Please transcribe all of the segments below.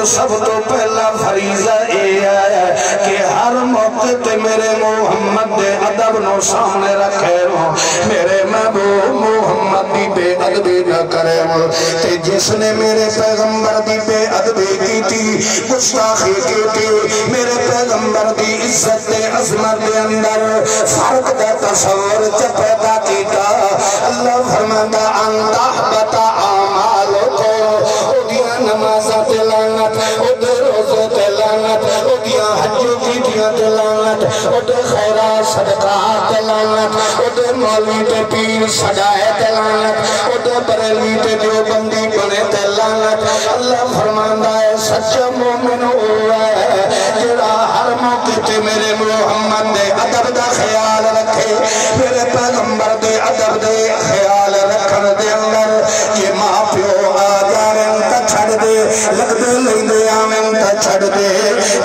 سب تو پہلا فریضہ یہ ہے کہ ہر موقع تے میرے محمد دے ادب نو سامنے رکھے ہو، میرے محبوب محمد دی بے ادبی نہ کرے ہو۔ تے جس نے میرے پیغمبر دی بے ادبی کی تھی، گستاخی کی تھی، میرے پیغمبر دی عزت دے عظمت دے اندر فرق دا تصور پیدا کیتا، اللہ فرماندا ان تحبط اعمالکم، نمازہ تے لعنت، اودے روزے تے لعنت، اودیاں حجوں کیتیاں تے لعنت، اودے خیرات صدقات تے لعنت، اودے مولوی تے پیر سجائے تے لعنت، اودے بریلوی تے دیوبندی بنے تے لعنت۔ اللہ فرماندا ہے سچا مومن ہوا ہے جڑا ہر موقع تے میرے محمد دے ادب دا خیال رکھے، میرے پیغمبر دے ادب دے خیال رکھن دے اندر یہ ماں پیو آ جاویں چھڑ دے، لگ دے لیندے آمیں تا چھڑ دے،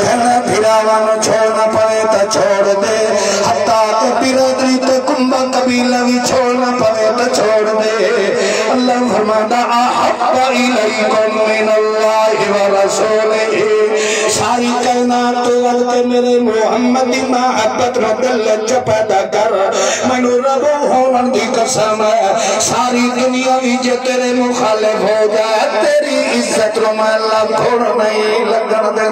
کہنا بھیراوان چھوڑنا پڑے تا چھوڑ دے، حتیٰ کہ برادری تے کنبہ قبیلہ بھی چھوڑنا پڑے تا چھوڑ دے۔ اللہ فرماتا احب الیکم من اللہ و رسولہ، ساری کائنات تو ود کے میرے محمد دی محبت نہ دل چپیدا کر، مینوں رب ہون دی قسم ہے ساری دنیا بھی جے تیرے مخالف ہو جائے تیری عزت رو میں اللہ کھوڑ نہیں لگن دے۔